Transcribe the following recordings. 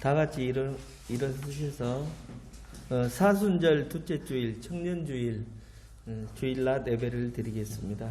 다 같이 일어서셔서 사순절 둘째 주일 청년주일 주일낮 예배를 드리겠습니다.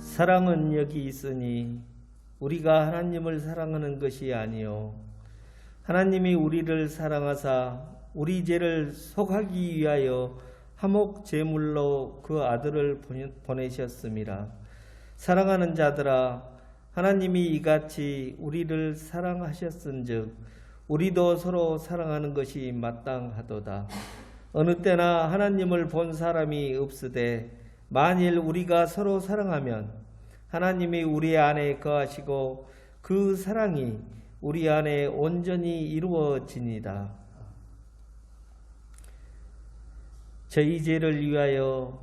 사랑은 여기 있으니 우리가 하나님을 사랑하는 것이 아니요 하나님이 우리를 사랑하사 우리 죄를 속하기 위하여 화목 제물로 그 아들을 보내셨음이라. 사랑하는 자들아, 하나님이 이같이 우리를 사랑하셨은즉 우리도 서로 사랑하는 것이 마땅하도다. 어느 때나 하나님을 본 사람이 없으되 만일 우리가 서로 사랑하면 하나님이 우리 안에 거하시고 그 사랑이 우리 안에 온전히 이루어지니라. 저희 죄를 위하여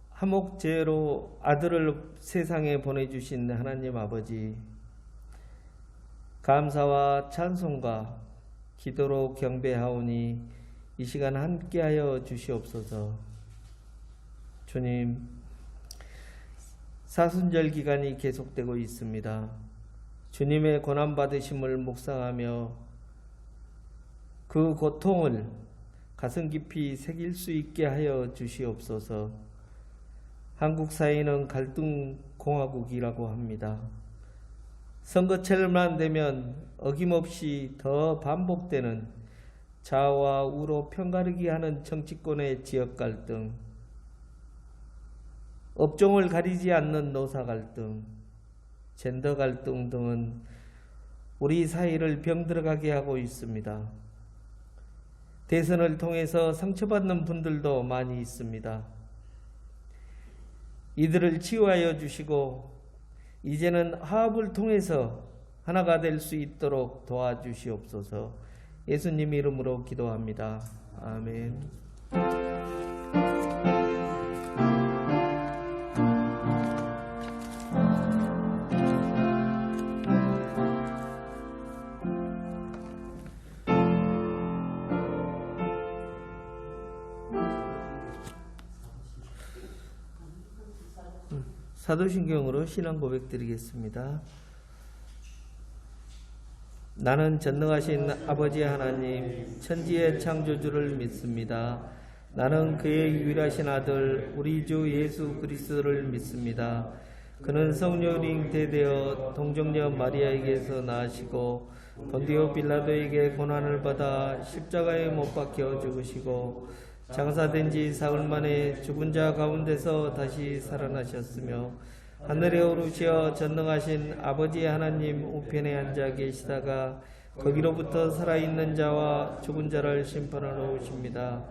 화목제로 아들을 세상에 보내주신 하나님 아버지, 감사와 찬송과 기도로 경배하오니 이 시간 함께하여 주시옵소서. 주님, 사순절 기간이 계속되고 있습니다. 주님의 고난받으심을 묵상하며 그 고통을 가슴 깊이 새길 수 있게 하여 주시옵소서. 한국 사회는 갈등 공화국이라고 합니다. 선거철만 되면 어김없이 더 반복되는 좌와 우로 편가르기 하는 정치권의 지역 갈등, 업종을 가리지 않는 노사 갈등, 젠더 갈등 등은 우리 사회를 병들어가게 하고 있습니다. 대선을 통해서 상처받는 분들도 많이 있습니다. 이들을 치유하여 주시고 이제는 화합을 통해서 하나가 될 수 있도록 도와주시옵소서. 예수님 이름으로 기도합니다. 아멘. 사도신경으로 신앙 고백 드리겠습니다. 나는 전능하신 아버지 하나님 천지의 창조주를 믿습니다. 나는 그의 유일하신 아들 우리 주 예수 그리스도를 믿습니다. 그는 성령으로 잉태되어 동정녀 마리아에게서 나시고 본디오 빌라도에게 고난을 받아 십자가에 못 박혀 죽으시고 장사된 지 사흘 만에 죽은 자 가운데서 다시 살아나셨으며 하늘에 오르시어 전능하신 아버지 하나님 우편에 앉아 계시다가 거기로부터 살아있는 자와 죽은 자를 심판하러 오십니다.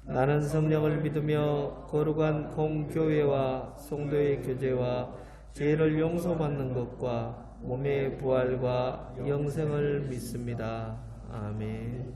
나는 성령을 믿으며 거룩한 공교회와 성도의 교제와 죄를 용서받는 것과 몸의 부활과 영생을 믿습니다. 아멘.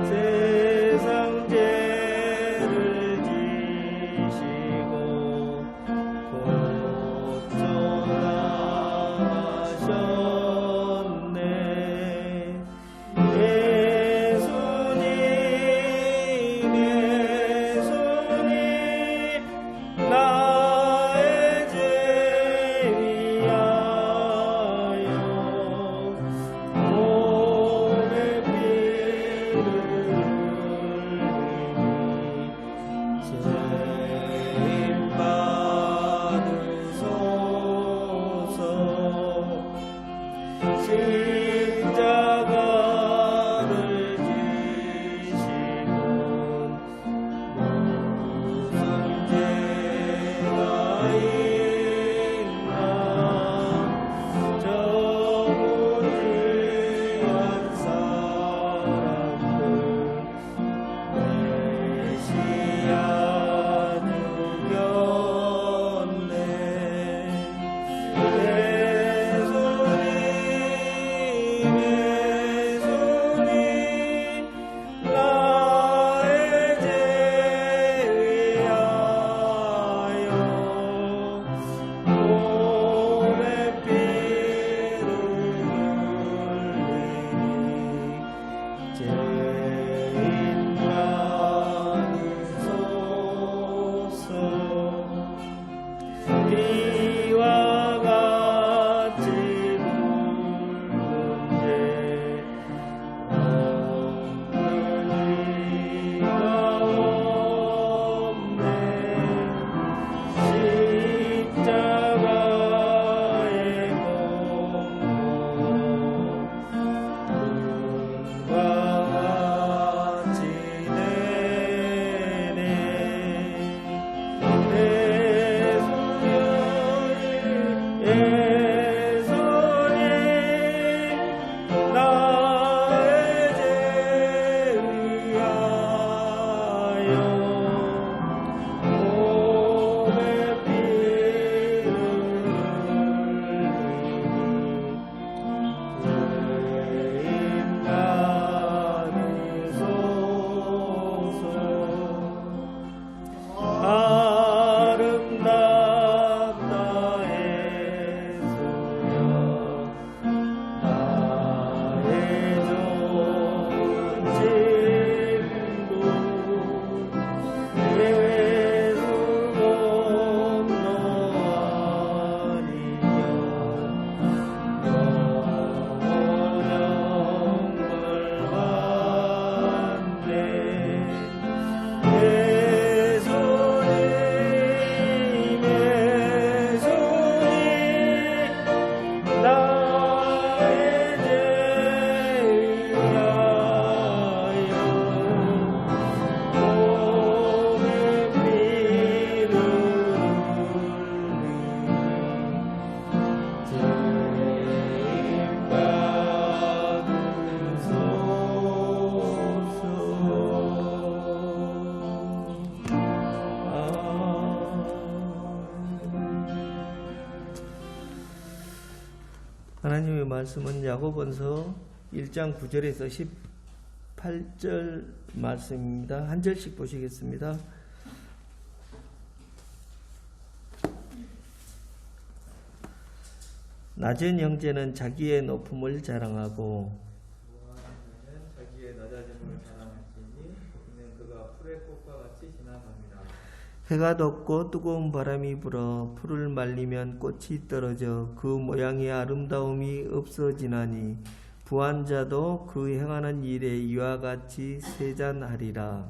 세상 죄를 하나님의 말씀은 야고보서 1장 9절에서 18절 말씀입니다. 한 절씩 보시겠습니다. 낮은 형제는 자기의 높음을 자랑하고 자기의 낮아짐을 자랑하시니 이는 그가 풀의 꽃과 같이 지나갑니다. 해가 덥고 뜨거운 바람이 불어 풀을 말리면 꽃이 떨어져 그 모양의 아름다움이 없어지나니 부한 자도 그 행하는 일에 이와 같이 세잔하리라.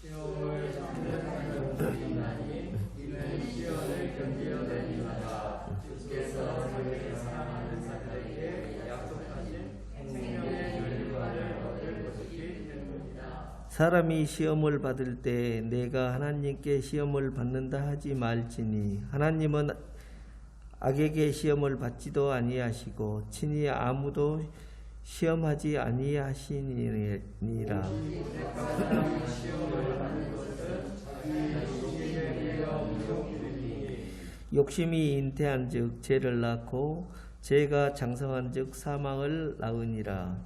시험을 참는 자들이나니 이는 시험을 견디어내리마다 주께서 자기를 사랑하는 자들에게 약속하신 생명의 결과를 얻을 것이기 때문이다. 사람이 시험을 받을 때 내가 하나님께 시험을 받는다 하지 말지니 하나님은 악에게 시험을 받지도 아니하시고 친히 아무도 시험하지 아니하시니라. 욕심이 잉태한즉 죄를 낳고 죄가 장성한즉 사망을 낳으니라.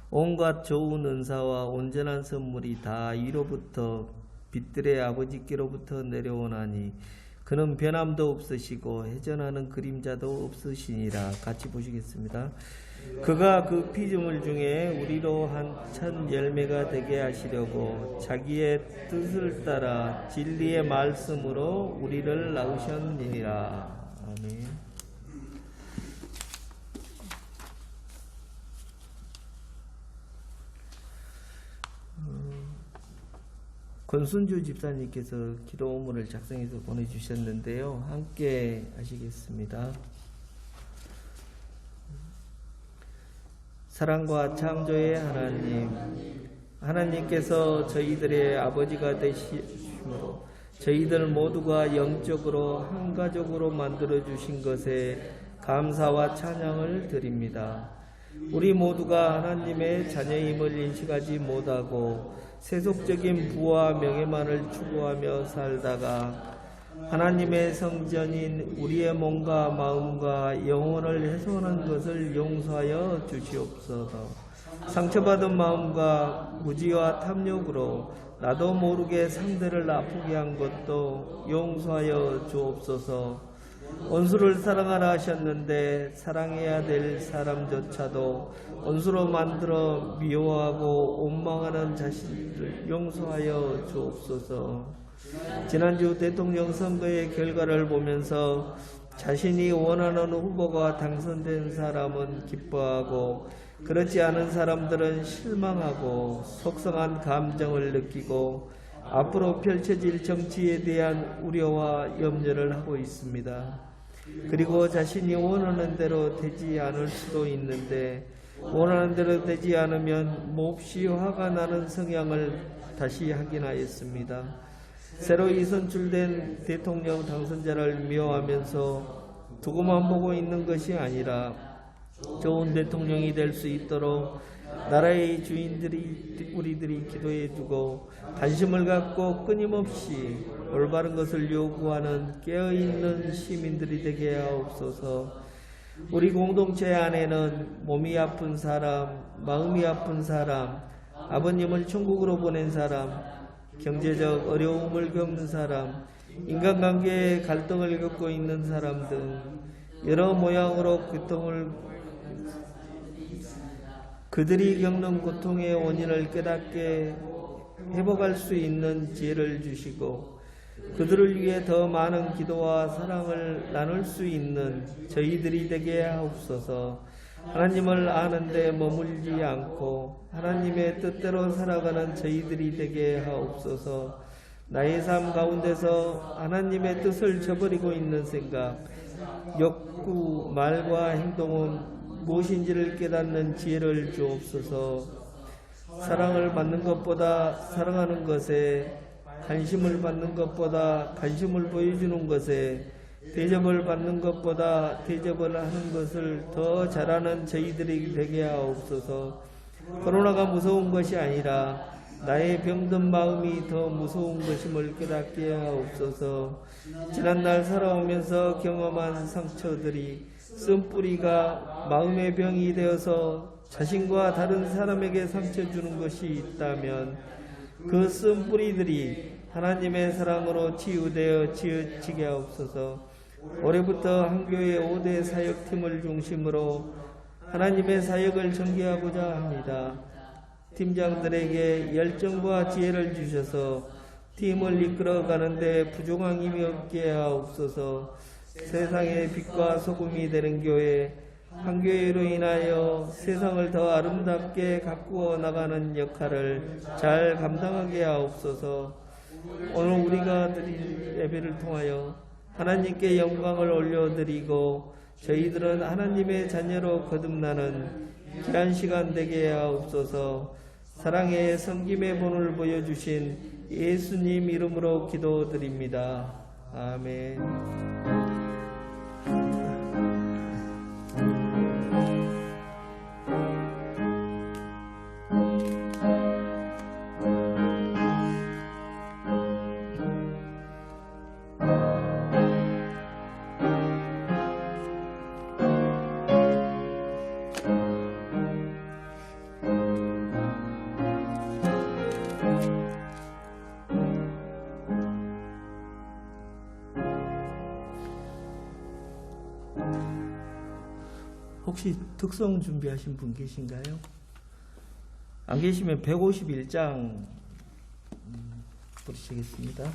온갖 좋은 은사와 온전한 선물이 다 위로부터 빛들의 아버지께로부터 내려오나니 그는 변함도 없으시고 회전하는 그림자도 없으시니라. 같이 보시겠습니다. 그가 그 피조물 중에 우리로 한천 열매가 되게 하시려고 자기의 뜻을 따라 진리의 말씀으로 우리를 낳으셨느니라. 아멘. 권순주 집사님께서 기도문을 작성해서 보내주셨는데요. 함께 하시겠습니다. 사랑과 창조의 하나님, 하나님께서 저희들의 아버지가 되시므로 저희들 모두가 영적으로 한 가족으로 만들어주신 것에 감사와 찬양을 드립니다. 우리 모두가 하나님의 자녀임을 인식하지 못하고 세속적인 부와 명예만을 추구하며 살다가 하나님의 성전인 우리의 몸과 마음과 영혼을 훼손한 것을 용서하여 주시옵소서. 상처받은 마음과 무지와 탐욕으로 나도 모르게 상대를 아프게 한 것도 용서하여 주옵소서. 원수를 사랑하라 하셨는데 사랑해야 될 사람조차도 원수로 만들어 미워하고 원망하는 자신을 용서하여 주옵소서. 지난주 대통령 선거의 결과를 보면서 자신이 원하는 후보가 당선된 사람은 기뻐하고 그렇지 않은 사람들은 실망하고 속상한 감정을 느끼고 앞으로 펼쳐질 정치에 대한 우려와 염려를 하고 있습니다. 그리고 자신이 원하는 대로 되지 않을 수도 있는데 원하는 대로 되지 않으면 몹시 화가 나는 성향을 다시 확인하였습니다. 새로이 선출된 대통령 당선자를 미워하면서 두고만 보고 있는 것이 아니라 좋은 대통령이 될 수 있도록 나라의 주인들이 우리들이 기도해주고 관심을 갖고 끊임없이 올바른 것을 요구하는 깨어있는 시민들이 되게 하옵소서. 우리 공동체 안에는 몸이 아픈 사람, 마음이 아픈 사람, 아버님을 천국으로 보낸 사람, 경제적 어려움을 겪는 사람, 인간관계의 갈등을 겪고 있는 사람 등 여러 모양으로 그들이 겪는 고통의 원인을 깨닫게 회복할 수 있는 지혜를 주시고 그들을 위해 더 많은 기도와 사랑을 나눌 수 있는 저희들이 되게 하옵소서. 하나님을 아는데 머물지 않고 하나님의 뜻대로 살아가는 저희들이 되게 하옵소서. 나의 삶 가운데서 하나님의 뜻을 저버리고 있는 생각, 욕구, 말과 행동은 무엇인지를 깨닫는 지혜를 주옵소서. 사랑을 받는 것보다 사랑하는 것에, 관심을 받는 것보다 관심을 보여주는 것에, 대접을 받는 것보다 대접을 하는 것을 더 잘하는 저희들이 되게 하옵소서. 코로나가 무서운 것이 아니라 나의 병든 마음이 더 무서운 것임을 깨닫게 하옵소서. 지난날 살아오면서 경험한 상처들이 쓴뿌리가 마음의 병이 되어서 자신과 다른 사람에게 상처 주는 것이 있다면 그 쓴뿌리들이 하나님의 사랑으로 치유되어 지어지게 하옵소서. 올해부터 한교회 5대 사역팀을 중심으로 하나님의 사역을 전개하고자 합니다. 팀장들에게 열정과 지혜를 주셔서 팀을 이끌어가는데 부족함이 없게 하옵소서. 세상의 빛과 소금이 되는 교회, 한교회로 인하여 세상을 더 아름답게 가꾸어 나가는 역할을 잘 감당하게 하옵소서. 오늘 우리가 드릴 예배를 통하여 하나님께 영광을 올려드리고 저희들은 하나님의 자녀로 거듭나는 귀한 시간 되게 하옵소서. 사랑의 섬김의 본을 보여주신 예수님 이름으로 기도드립니다. 아멘. 혹시 특성 준비하신 분 계신가요? 안 계시면 151장 부르시겠습니다.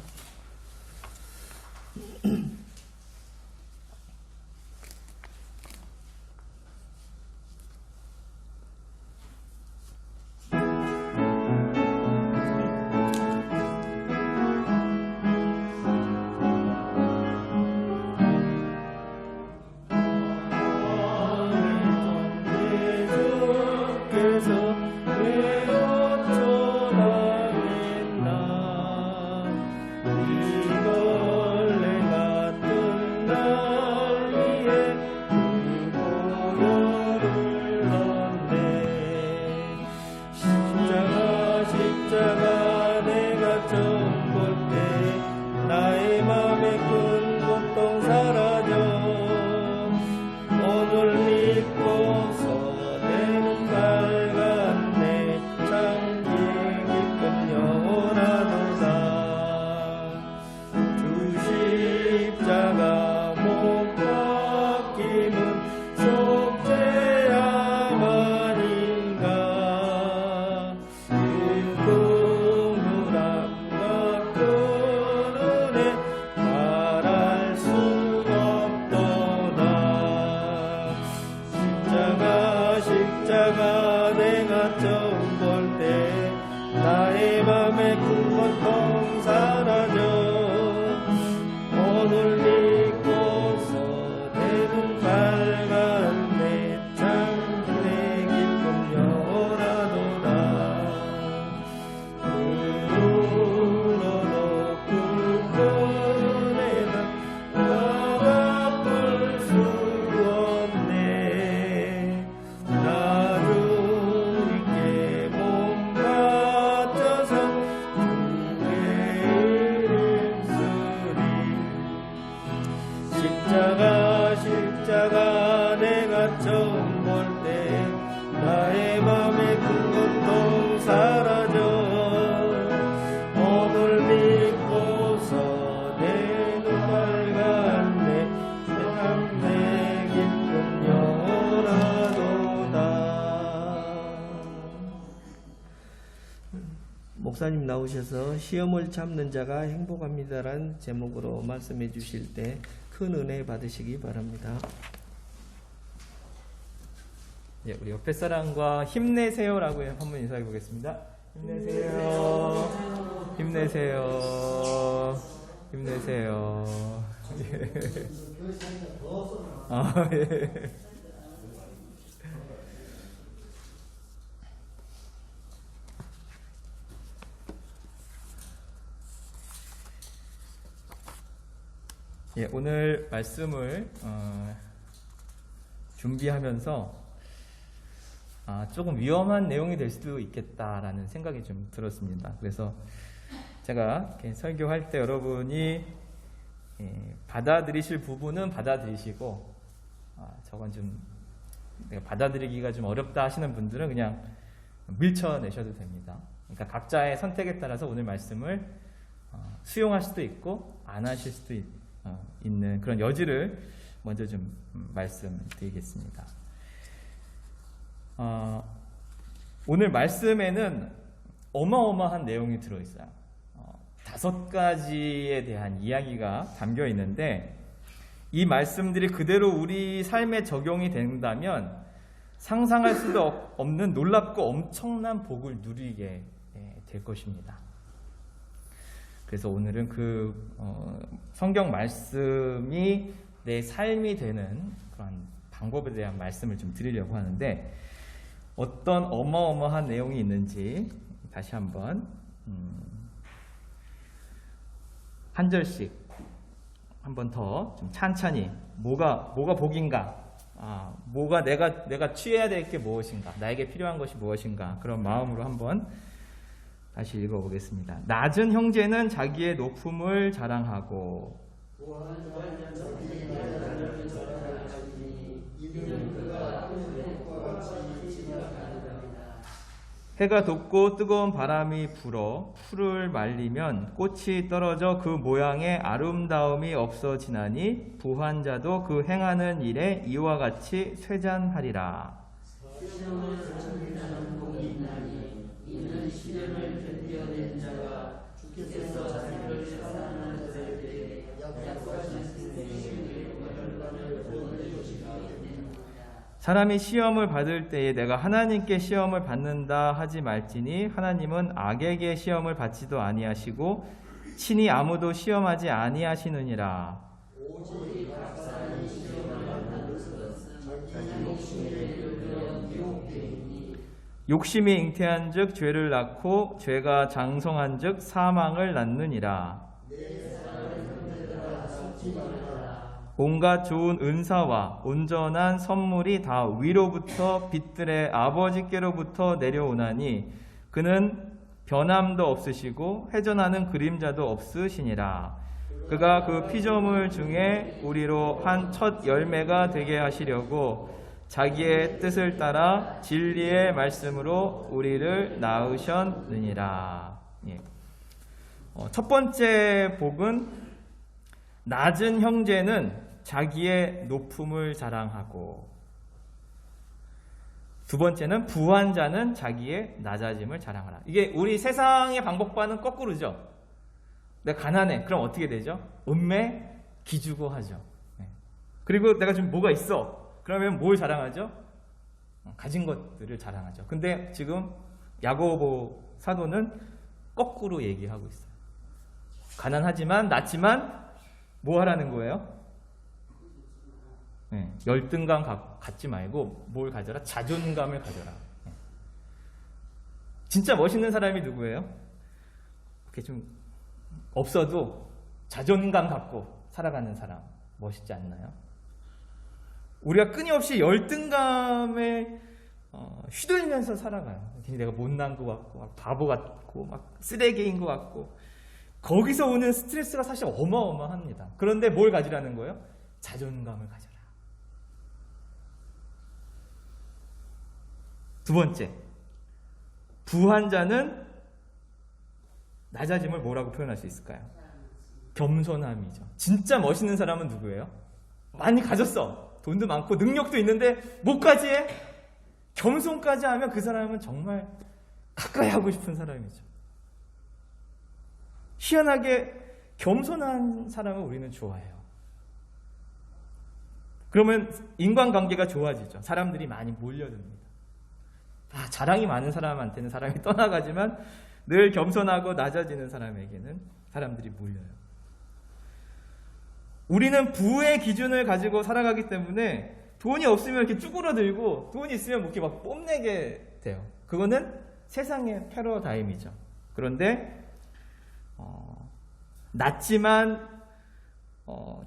십자가 내가 처음 볼 때 나의 맘에 큰 고통 사라져 오늘 믿고서 내 눈 밝았네 참 내 기쁨 영원하도다. 목사님 나오셔서 시험을 참는 자가 행복합니다라는 제목으로 말씀해 주실 때 큰 은혜 받으시기 바랍니다. 예, 우리 옆에 사람과 힘내세요라고 한번 인사해 보겠습니다. 힘내세요. 힘내세요. 힘내세요. 예. 아, 예. 예, 오늘 말씀을 준비하면서 조금 위험한 내용이 될 수도 있겠다라는 생각이 좀 들었습니다. 그래서 제가 이렇게 설교할 때 여러분이 받아들이실 부분은 받아들이시고, 저건 좀 내가 받아들이기가 좀 어렵다 하시는 분들은 그냥 밀쳐내셔도 됩니다. 그러니까 각자의 선택에 따라서 오늘 말씀을 수용할 수도 있고 안 하실 수도 있는 그런 여지를 먼저 좀 말씀드리겠습니다. 오늘 말씀에는 어마어마한 내용이 들어있어요. 5가지에 대한 이야기가 담겨 있는데, 이 말씀들이 그대로 우리 삶에 적용이 된다면 상상할 수도 없는 놀랍고 엄청난 복을 누리게 될 것입니다. 그래서 오늘은 그 성경 말씀이 내 삶이 되는 그런 방법에 대한 말씀을 좀 드리려고 하는데, 어떤 어마어마한 내용이 있는지 다시 한번 한 절씩 한 번 더 좀 찬찬히 뭐가 복인가, 뭐가 내가 취해야 될 게 무엇인가, 나에게 필요한 것이 무엇인가, 그런 마음으로 한번 다시 읽어보겠습니다. 낮은 형제는 자기의 높음을 자랑하고 해가 돋고 뜨거운 바람이 불어 풀을 말리면 꽃이 떨어져 그 모양의 아름다움이 없어지나니 부한 자도 그 행하는 일에 이와 같이 쇠잔하리라. 이는 시련을 견뎌낸 자가 주께서 자기를 사랑하는 자에게 약속하신 생명의 결과를 보내 주시리라. 사람이 시험을 받을 때에 내가 하나님께 시험을 받는다 하지 말지니 하나님은 악에게 시험을 받지도 아니하시고 친히 아무도 시험하지 아니하시느니라. 오직 박사는 시험을 받는 것은 자기 욕심에 끌려 미혹되니 욕심이 잉태한즉 죄를 낳고 죄가 장성한즉 사망을 낳느니라. 온갖 좋은 은사와 온전한 선물이 다 위로부터 빛들의 아버지께로부터 내려오나니 그는 변함도 없으시고 회전하는 그림자도 없으시니라. 그가 그 피조물 중에 우리로 한 첫 열매가 되게 하시려고 자기의 뜻을 따라 진리의 말씀으로 우리를 낳으셨느니라. 첫 번째 복은 낮은 형제는 자기의 높음을 자랑하고, 두 번째는 부한 자는 자기의 낮아짐을 자랑하라. 이게 우리 세상의 방법과는 거꾸로죠. 내가 가난해. 그럼 어떻게 되죠? 음매 기주고 하죠. 그리고 내가 지금 뭐가 있어. 그러면 뭘 자랑하죠? 가진 것들을 자랑하죠. 근데 지금 야고보 사도는 거꾸로 얘기하고 있어요. 가난하지만 낮지만 뭐 하라는 거예요? 열등감 갖지 말고 뭘 가져라? 자존감을 가져라. 진짜 멋있는 사람이 누구예요? 그게 좀 없어도 자존감 갖고 살아가는 사람 멋있지 않나요? 우리가 끊임없이 열등감에 휘둘리면서 살아가요. 내가 못난 것 같고 막 바보 같고 막 쓰레기인 것 같고, 거기서 오는 스트레스가 사실 어마어마합니다. 그런데 뭘 가지라는 거예요? 자존감을 가져라. 두 번째, 부한 자는 낮아짐을 뭐라고 표현할 수 있을까요? 겸손함이죠. 진짜 멋있는 사람은 누구예요? 많이 가졌어. 돈도 많고 능력도 있는데 뭐까지 해? 겸손까지 하면 그 사람은 정말 가까이 하고 싶은 사람이죠. 희한하게 겸손한 사람을 우리는 좋아해요. 그러면 인간관계가 좋아지죠. 사람들이 많이 몰려듭니다. 자랑이 많은 사람한테는 사람이 떠나가지만 늘 겸손하고 낮아지는 사람에게는 사람들이 몰려요. 우리는 부의 기준을 가지고 살아가기 때문에 돈이 없으면 이렇게 쭈그러들고 돈이 있으면 이렇게 막 뽐내게 돼요. 그거는 세상의 패러다임이죠. 그런데 낮지만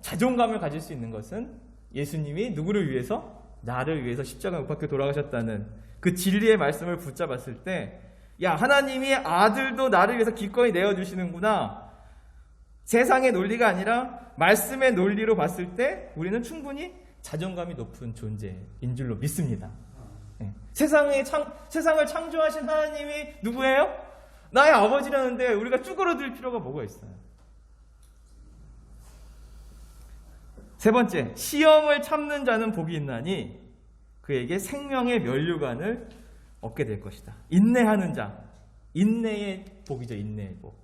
자존감을 가질 수 있는 것은 예수님이 누구를 위해서? 나를 위해서 십자가 못 박혀 돌아가셨다는 그 진리의 말씀을 붙잡았을 때, 야, 하나님이 아들도 나를 위해서 기꺼이 내어주시는구나. 세상의 논리가 아니라 말씀의 논리로 봤을 때 우리는 충분히 자존감이 높은 존재인 줄로 믿습니다. 네. 세상을 창조하신 하나님이 누구예요? 나의 아버지라는데 우리가 쭈그러들 필요가 뭐가 있어요? 세 번째, 시험을 참는 자는 복이 있나니 그에게 생명의 면류관을 얻게 될 것이다. 인내하는 자, 인내의 복이죠. 인내의 복.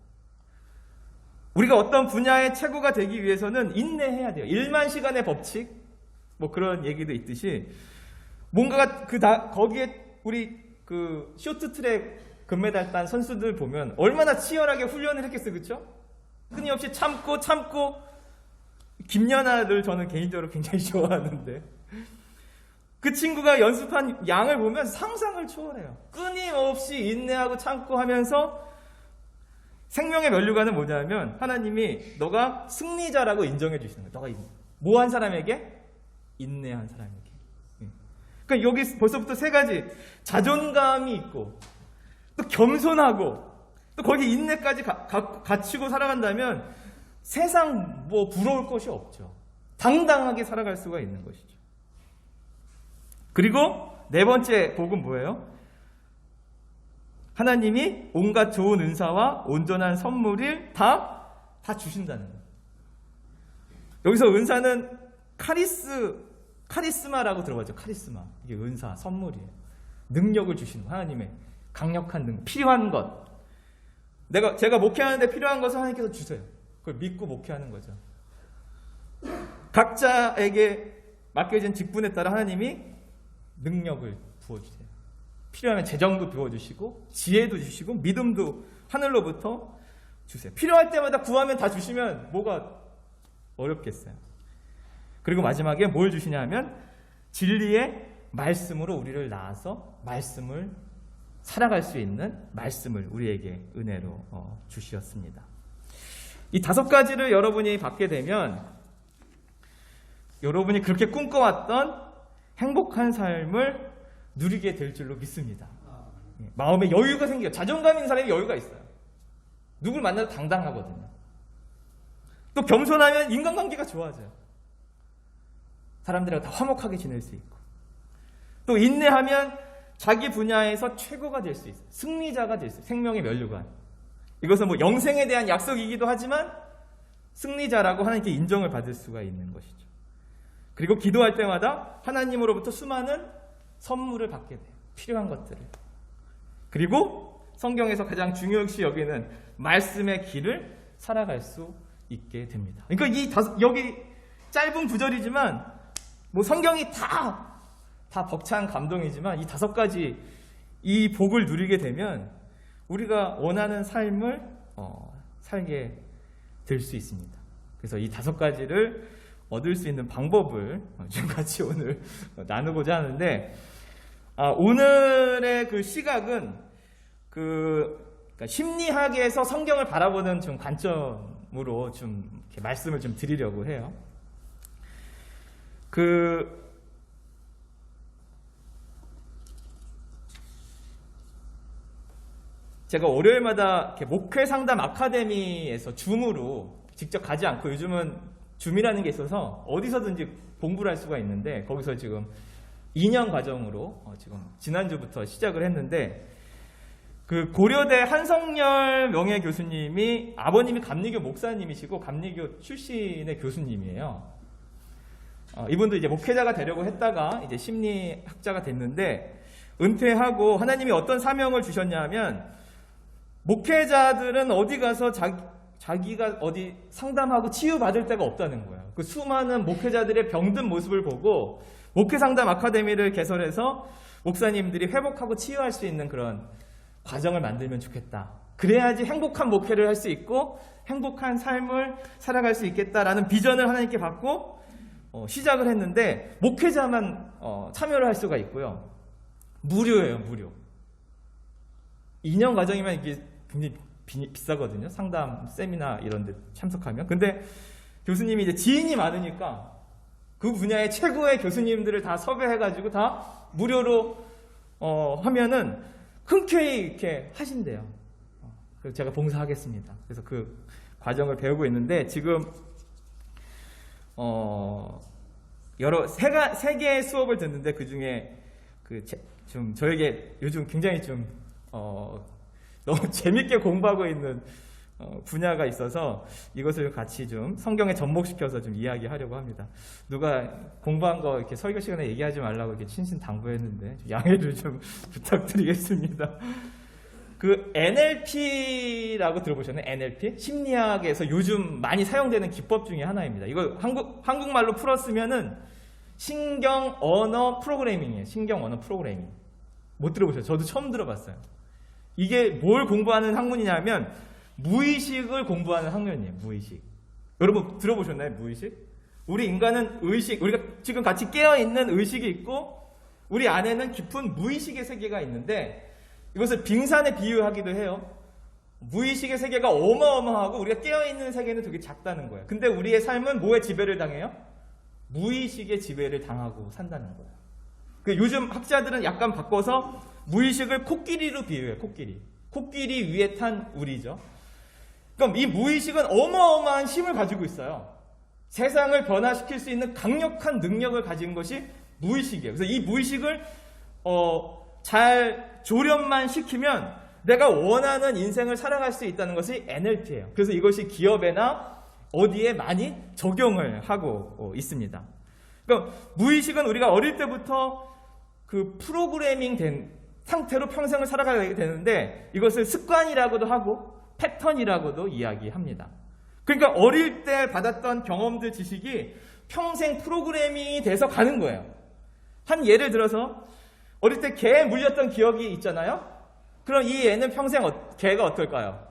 우리가 어떤 분야의 최고가 되기 위해서는 인내해야 돼요. 1만 시간의 법칙, 뭐 그런 얘기도 있듯이 뭔가가 거기에 우리 그 쇼트트랙 금메달 딴 선수들 보면 얼마나 치열하게 훈련을 했겠어요, 그렇죠? 끊임없이 참고 김연아를 저는 개인적으로 굉장히 좋아하는데 그 친구가 연습한 양을 보면 상상을 초월해요. 끊임없이 인내하고 참고 하면서 생명의 면류관은 뭐냐면 하나님이 너가 승리자라고 인정해 주시는 거예요. 너가 뭐 한 사람에게? 인내한 사람에게. 그러니까 여기 벌써부터 세 가지, 자존감이 있고 또 겸손하고 또 거기 인내까지 갖추고 살아간다면 세상 뭐 부러울 것이 없죠. 당당하게 살아갈 수가 있는 것이죠. 그리고 네 번째 복은 뭐예요? 하나님이 온갖 좋은 은사와 온전한 선물을 다 주신다는 거예요. 여기서 은사는 카리스마라고 들어봤죠. 카리스마. 이게 은사, 선물이에요. 능력을 주시는 하나님의 강력한 능력, 필요한 것. 제가 목회하는데 필요한 것을 하나님께서 주세요. 그걸 믿고 목회하는 거죠. 각자에게 맡겨진 직분에 따라 하나님이 능력을 부어주세요. 필요하면 재정도 부어주시고 지혜도 주시고 믿음도 하늘로부터 주세요. 필요할 때마다 구하면 다 주시면 뭐가 어렵겠어요. 그리고 마지막에 뭘 주시냐 하면 진리의 말씀으로 우리를 낳아서 말씀을 살아갈 수 있는 말씀을 우리에게 은혜로 주셨습니다. 이 5가지를 여러분이 받게 되면 여러분이 그렇게 꿈꿔왔던 행복한 삶을 누리게 될 줄로 믿습니다. 마음에 여유가 생겨요. 자존감 있는 사람이 여유가 있어요. 누굴 만나도 당당하거든요. 또 겸손하면 인간관계가 좋아져요. 사람들하고 다 화목하게 지낼 수 있고, 또 인내하면 자기 분야에서 최고가 될 수 있어요. 승리자가 될 수 있어요. 생명의 면류관. 이것은 뭐 영생에 대한 약속이기도 하지만 승리자라고 하나님께 인정을 받을 수가 있는 것이죠. 그리고 기도할 때마다 하나님으로부터 수많은 선물을 받게 돼요. 필요한 것들을. 그리고 성경에서 가장 중요시 여기는 말씀의 길을 살아갈 수 있게 됩니다. 그러니까 여기 짧은 구절이지만 뭐 성경이 다 벅찬 감동이지만 이 5가지 이 복을 누리게 되면 우리가 원하는 삶을 살게 될 수 있습니다. 그래서 이 5가지를 얻을 수 있는 방법을 좀 같이 오늘 나누고자 하는데, 오늘의 그 시각은 그러니까 심리학에서 성경을 바라보는 좀 관점으로 좀 이렇게 말씀을 좀 드리려고 해요. 제가 월요일마다 이렇게 목회 상담 아카데미에서 줌으로 직접 가지 않고 요즘은 줌이라는 게 있어서 어디서든지 공부를 할 수가 있는데 거기서 지금 2년 과정으로 지금 지난주부터 시작을 했는데, 그 고려대 한성열 명예교수님이 아버님이 감리교 목사님이시고 감리교 출신의 교수님이에요. 이분도 이제 목회자가 되려고 했다가 이제 심리학자가 됐는데 은퇴하고 하나님이 어떤 사명을 주셨냐 하면 목회자들은 어디 가서 자기가 어디 상담하고 치유받을 데가 없다는 거예요. 그 수많은 목회자들의 병든 모습을 보고 목회상담 아카데미를 개설해서 목사님들이 회복하고 치유할 수 있는 그런 과정을 만들면 좋겠다. 그래야지 행복한 목회를 할 수 있고 행복한 삶을 살아갈 수 있겠다라는 비전을 하나님께 받고 시작을 했는데 목회자만 참여를 할 수가 있고요. 무료예요, 무료. 2년 과정이면 이게 굉장히 비싸거든요. 상담, 세미나 이런 데 참석하면. 근데 교수님이 이제 지인이 많으니까 그 분야의 최고의 교수님들을 다 섭외해가지고 다 무료로 하면은 흔쾌히 이렇게 하신대요. 그래서 제가 봉사하겠습니다. 그래서 그 과정을 배우고 있는데 지금 여러 세 개의 수업을 듣는데 그 중에 좀 저에게 요즘 굉장히 좀 너무 재밌게 공부하고 있는 분야가 있어서 이것을 같이 좀 성경에 접목시켜서 좀 이야기하려고 합니다. 누가 공부한 거 이렇게 설교 시간에 얘기하지 말라고 이렇게 신신당부했는데 양해를 좀 부탁드리겠습니다. 그 NLP라고 들어보셨나요? NLP? 심리학에서 요즘 많이 사용되는 기법 중에 하나입니다. 이거 한국말로 풀었으면은 신경 언어 프로그래밍이에요. 신경 언어 프로그래밍. 못 들어보셨어요? 저도 처음 들어봤어요. 이게 뭘 공부하는 학문이냐면 무의식을 공부하는 학문이에요. 무의식. 여러분 들어보셨나요? 무의식? 우리 인간은 의식, 우리가 지금 같이 깨어있는 의식이 있고 우리 안에는 깊은 무의식의 세계가 있는데 이것을 빙산에 비유하기도 해요. 무의식의 세계가 어마어마하고 우리가 깨어있는 세계는 되게 작다는 거예요. 근데 우리의 삶은 뭐에 지배를 당해요? 무의식의 지배를 당하고 산다는 거예요. 요즘 학자들은 약간 바꿔서 무의식을 코끼리로 비유해요. 코끼리 위에 탄 우리죠. 그럼 이 무의식은 어마어마한 힘을 가지고 있어요. 세상을 변화시킬 수 있는 강력한 능력을 가진 것이 무의식이에요. 그래서 이 무의식을 잘 조련만 시키면 내가 원하는 인생을 살아갈 수 있다는 것이 NLP예요. 그래서 이것이 기업에나 어디에 많이 적용을 하고 있습니다. 그러니까 무의식은 우리가 어릴 때부터 그 프로그래밍 된 상태로 평생을 살아가게 되는데 이것을 습관이라고도 하고 패턴이라고도 이야기합니다. 그러니까 어릴 때 받았던 경험들, 지식이 평생 프로그래밍이 돼서 가는 거예요. 한 예를 들어서 어릴 때 개에 물렸던 기억이 있잖아요. 그럼 이 애는 평생 개가 어떨까요?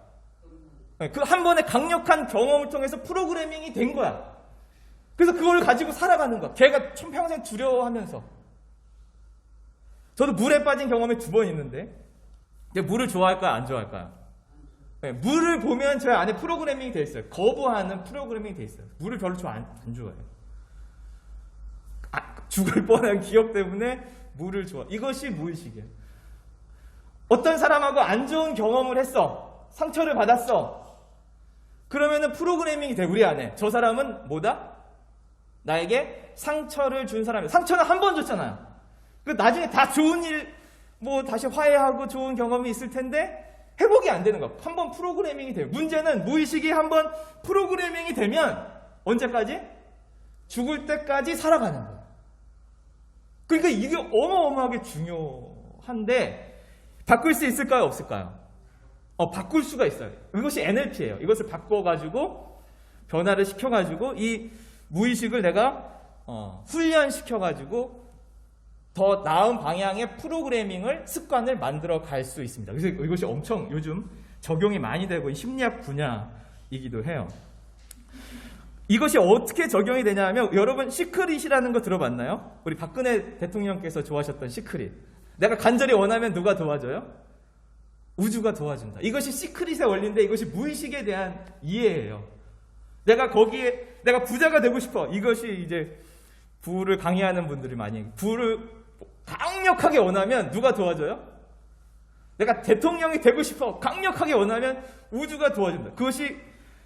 그 한 번의 강력한 경험을 통해서 프로그래밍이 된 거야. 그래서 그걸 가지고 살아가는 거야. 개가 평생 두려워하면서. 저도 물에 빠진 경험이 2번 있는데 물을 좋아할까요? 안 좋아할까요? 네, 물을 보면 저 안에 프로그래밍이 돼 있어요. 거부하는 프로그래밍이 돼 있어요. 물을 별로 안 좋아해요. 죽을 뻔한 기억 때문에 물을 좋아. 이것이 무의식이에요. 어떤 사람하고 안 좋은 경험을 했어. 상처를 받았어. 그러면은 프로그래밍이 돼, 우리 안에. 저 사람은 뭐다? 나에게 상처를 준 사람이에요. 상처는 한 번 줬잖아요. 나중에 다 좋은 일, 다시 화해하고 좋은 경험이 있을 텐데 회복이 안 되는 거야. 한 번 프로그래밍이 돼요. 문제는 무의식이 한 번 프로그래밍이 되면 언제까지? 죽을 때까지 살아가는 거야. 그러니까 이게 어마어마하게 중요한데 바꿀 수 있을까요? 없을까요? 바꿀 수가 있어요. 이것이 NLP예요. 이것을 바꿔가지고 변화를 시켜가지고 이 무의식을 내가 훈련시켜가지고 더 나은 방향의 프로그래밍을, 습관을 만들어 갈 수 있습니다. 그래서 이것이 엄청 요즘 적용이 많이 되고 심리학 분야이기도 해요. 이것이 어떻게 적용이 되냐면 여러분 시크릿이라는 거 들어봤나요? 우리 박근혜 대통령께서 좋아하셨던 시크릿. 내가 간절히 원하면 누가 도와줘요? 우주가 도와준다. 이것이 시크릿의 원리인데 이것이 무의식에 대한 이해예요. 내가 부자가 되고 싶어. 이것이 이제 부를 강의하는 분들이 많이 부를 강력하게 원하면 누가 도와줘요? 내가 대통령이 되고 싶어. 강력하게 원하면 우주가 도와준다. 그것이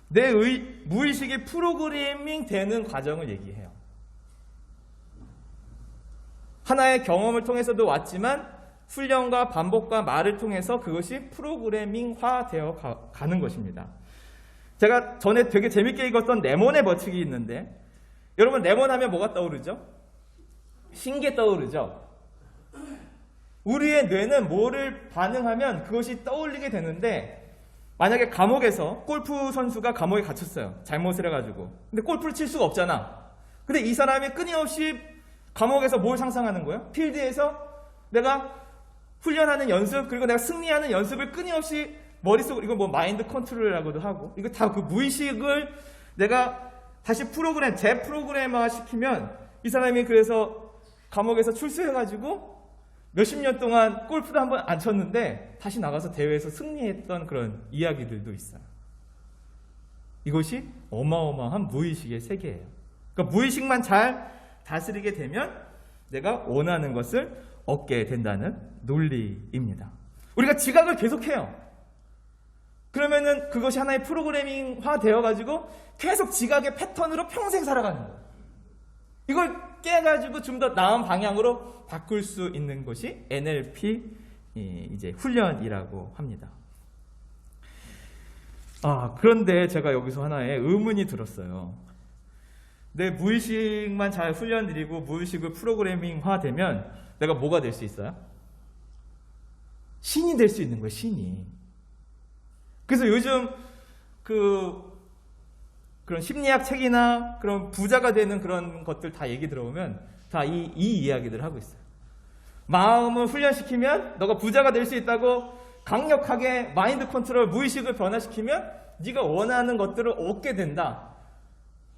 내 무의식이 프로그래밍 되는 과정을 얘기해요. 하나의 경험을 통해서도 왔지만 훈련과 반복과 말을 통해서 그것이 프로그래밍화 되어 가는 것입니다. 제가 전에 되게 재밌게 읽었던 레몬의 법칙이 있는데 여러분 레몬 하면 뭐가 떠오르죠? 신게 떠오르죠? 우리의 뇌는 뭐를 반응하면 그것이 떠올리게 되는데 만약에 감옥에서 골프 선수가 감옥에 갇혔어요. 잘못을 해가지고. 근데 골프를 칠 수가 없잖아. 근데 이 사람이 끊임없이 감옥에서 뭘 상상하는 거예요? 필드에서 내가 훈련하는 연습, 그리고 내가 승리하는 연습을 끊임없이 머릿속으로, 이거 마인드 컨트롤이라고도 하고, 이거 다 그 무의식을 내가 다시 재프로그래머 시키면 이 사람이 그래서 감옥에서 출소해가지고 몇십 년 동안 골프도 한번 안 쳤는데 다시 나가서 대회에서 승리했던 그런 이야기들도 있어요. 이것이 어마어마한 무의식의 세계예요. 그러니까 무의식만 잘 다스리게 되면 내가 원하는 것을 얻게 된다는 논리입니다. 우리가 지각을 계속해요. 그러면은 그것이 하나의 프로그래밍화 되어가지고 계속 지각의 패턴으로 평생 살아가는 거예요. 이걸 깨가지고 좀 더 나은 방향으로 바꿀 수 있는 것이 NLP 이제 훈련이라고 합니다. 그런데 제가 여기서 하나의 의문이 들었어요. 내 무의식만 잘 훈련드리고 무의식을 프로그래밍화 되면 내가 뭐가 될 수 있어요? 신이 될 수 있는 거예요, 신이. 그래서 요즘 그런 심리학 책이나 그런 부자가 되는 그런 것들 다 얘기 들어보면 다 이 이야기들을 하고 있어요. 마음을 훈련시키면 너가 부자가 될 수 있다고 강력하게 마인드 컨트롤, 무의식을 변화시키면 네가 원하는 것들을 얻게 된다.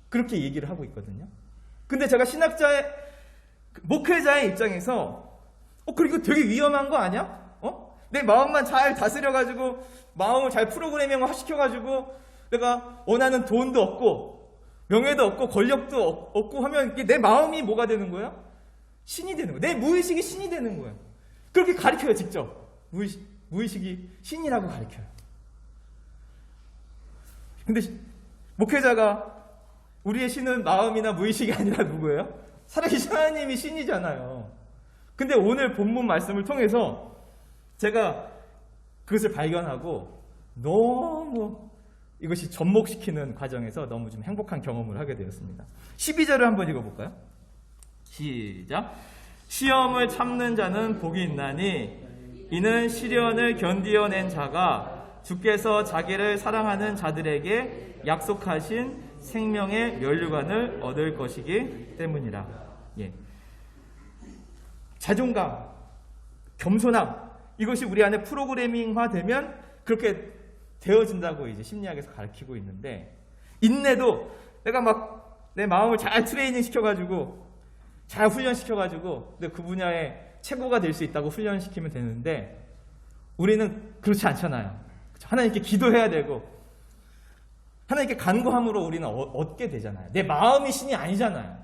그렇게 얘기를 하고 있거든요. 근데 제가 신학자의, 목회자의 입장에서 그리고 되게 위험한 거 아니야? 내 마음만 잘 다스려가지고 마음을 잘 프로그래밍화 시켜가지고 내가 원하는 돈도 얻고 명예도 얻고 권력도 얻고 하면 내 마음이 뭐가 되는 거예요? 신이 되는 거예요. 내 무의식이 신이 되는 거예요. 그렇게 가르쳐요, 직접. 무의식이 신이라고 가르쳐요. 근데 목회자가 우리의 신은 마음이나 무의식이 아니라 누구예요? 살아계신 하나님이 신이잖아요. 근데 오늘 본문 말씀을 통해서 제가 그것을 발견하고 너무 이것이 접목시키는 과정에서 너무 좀 행복한 경험을 하게 되었습니다. 12절을 한번 읽어볼까요? 시작. 시험을 참는 자는 복이 있나니 이는 시련을 견디어낸 자가 주께서 자기를 사랑하는 자들에게 약속하신 생명의 면류관을 얻을 것이기 때문이라. 자존감, 겸손함, 이것이 우리 안에 프로그래밍화 되면 그렇게 되어진다고 이제 심리학에서 가르치고 있는데, 인내도 내가 막 내 마음을 잘 트레이닝 시켜가지고 잘 훈련시켜가지고 그 분야에 최고가 될 수 있다고 훈련시키면 되는데 우리는 그렇지 않잖아요. 하나님께 기도해야 되고 하나님께 간구함으로 우리는 얻게 되잖아요. 내 마음이 신이 아니잖아요.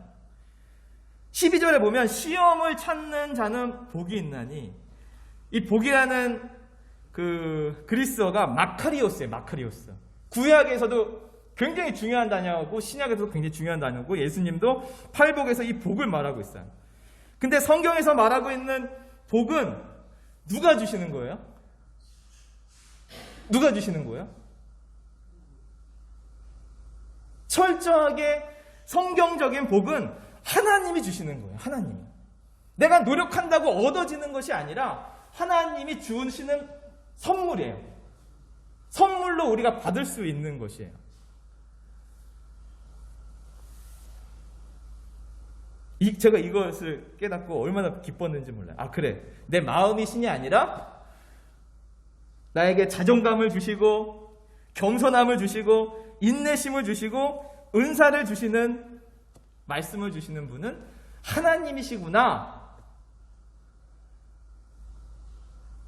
12절에 보면 시험을 찾는 자는 복이 있나니, 이 복이라는 그 그리스어가 마카리오스예요. 마카리오스. 구약에서도 굉장히 중요한 단어고 신약에서도 굉장히 중요한 단어고 예수님도 팔복에서 이 복을 말하고 있어요. 근데 성경에서 말하고 있는 복은 누가 주시는 거예요? 누가 주시는 거예요? 철저하게 성경적인 복은 하나님이 주시는 거예요. 하나님이. 내가 노력한다고 얻어지는 것이 아니라 하나님이 주시는 선물이에요. 선물로 우리가 받을 수 있는 것이에요. 제가 이것을 깨닫고 얼마나 기뻤는지 몰라요. 그래. 내 마음이 신이 아니라 나에게 자존감을 주시고 겸손함을 주시고 인내심을 주시고 은사를 주시는, 말씀을 주시는 분은 하나님이시구나.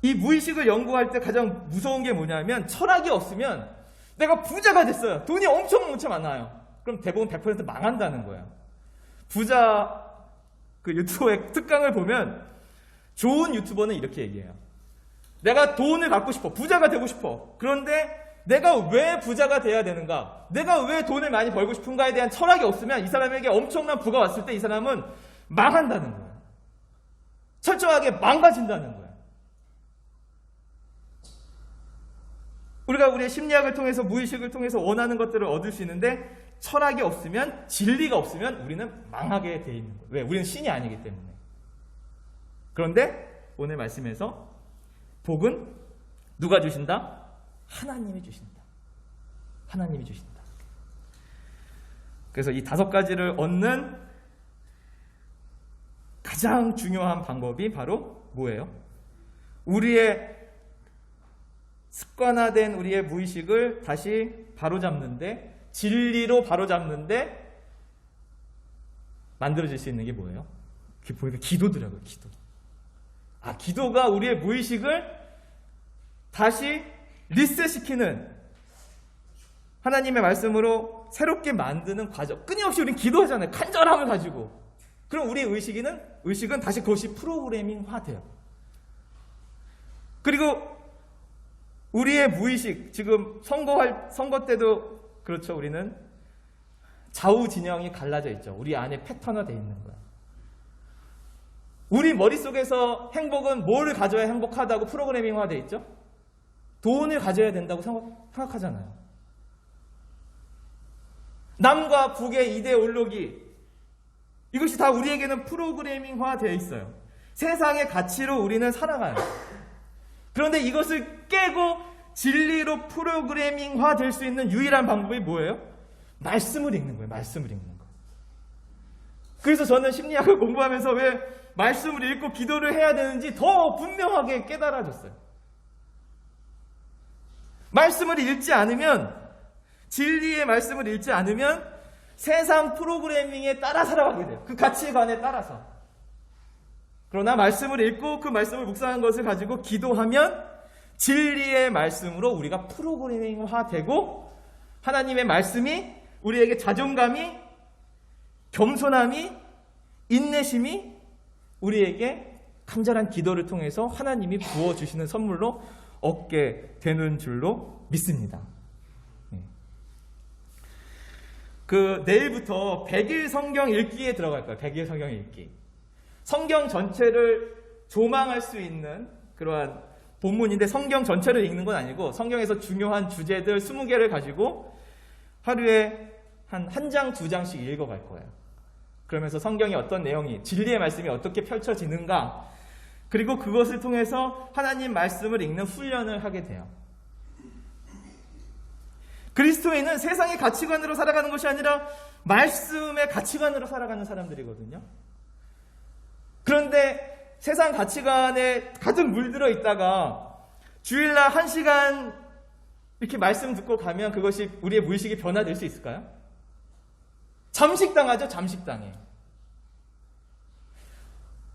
이 무의식을 연구할 때 가장 무서운 게 뭐냐면, 철학이 없으면 내가 부자가 됐어요. 돈이 엄청 많아요. 그럼 대부분 100% 망한다는 거예요. 부자 그 유튜버의 특강을 보면 좋은 유튜버는 이렇게 얘기해요. 내가 돈을 갖고 싶어. 부자가 되고 싶어. 그런데 내가 왜 부자가 돼야 되는가? 내가 왜 돈을 많이 벌고 싶은가에 대한 철학이 없으면 이 사람에게 엄청난 부가 왔을 때 이 사람은 망한다는 거예요. 철저하게 망가진다는 거예요. 우리가 우리의 심리학을 통해서 무의식을 통해서 원하는 것들을 얻을 수 있는데 철학이 없으면, 진리가 없으면 우리는 망하게 돼 있는 거예요. 왜? 우리는 신이 아니기 때문에. 그런데 오늘 말씀에서 복은 누가 주신다? 하나님이 주신다. 하나님이 주신다. 그래서 이 5가지를 얻는 가장 중요한 방법이 바로 뭐예요? 우리의 습관화된 우리의 무의식을 다시 바로잡는데, 진리로 바로잡는데 만들어질 수 있는 게 뭐예요? 보니까 기도더라고요. 기도. 기도가 우리의 무의식을 다시 리셋시키는, 하나님의 말씀으로 새롭게 만드는 과정. 끊임없이 우리는 기도하잖아요. 간절함을 가지고. 그럼 우리의 의식은 다시 그것이 프로그래밍화돼요. 그리고 우리의 무의식, 지금 선거 때도 그렇죠. 우리는 좌우 진영이 갈라져 있죠. 우리 안에 패턴화되어 있는 거야. 우리 머릿속에서 행복은 뭘 가져야 행복하다고 프로그래밍화되어 있죠? 돈을 가져야 된다고 생각하잖아요. 남과 북의 이데올로기, 이것이 다 우리에게는 프로그래밍화되어 있어요. 세상의 가치로 우리는 살아가요. 그런데 이것을 깨고 진리로 프로그래밍화 될 수 있는 유일한 방법이 뭐예요? 말씀을 읽는 거예요. 말씀을 읽는 거. 그래서 저는 심리학을 공부하면서 왜 말씀을 읽고 기도를 해야 되는지 더 분명하게 깨달아졌어요. 말씀을 읽지 않으면, 진리의 말씀을 읽지 않으면 세상 프로그래밍에 따라 살아가게 돼요. 그 가치관에 따라서. 그러나 말씀을 읽고 그 말씀을 묵상한 것을 가지고 기도하면 진리의 말씀으로 우리가 프로그래밍화되고 하나님의 말씀이 우리에게 자존감이, 겸손함이, 인내심이 우리에게 간절한 기도를 통해서 하나님이 부어주시는 선물로 얻게 되는 줄로 믿습니다. 내일부터 100일 성경 읽기에 들어갈 거예요. 100일 성경 읽기. 성경 전체를 조망할 수 있는 그러한 본문인데 성경 전체를 읽는 건 아니고 성경에서 중요한 주제들 20개를 가지고 하루에 한 장, 2장씩 읽어갈 거예요. 그러면서 성경의 어떤 내용이, 진리의 말씀이 어떻게 펼쳐지는가, 그리고 그것을 통해서 하나님 말씀을 읽는 훈련을 하게 돼요. 그리스도인은 세상의 가치관으로 살아가는 것이 아니라 말씀의 가치관으로 살아가는 사람들이거든요. 그런데 세상 가치관에 가득 물들어 있다가 주일날 1시간 이렇게 말씀 듣고 가면 그것이 우리의 무의식이 변화될 수 있을까요? 잠식당하죠. 잠식당해.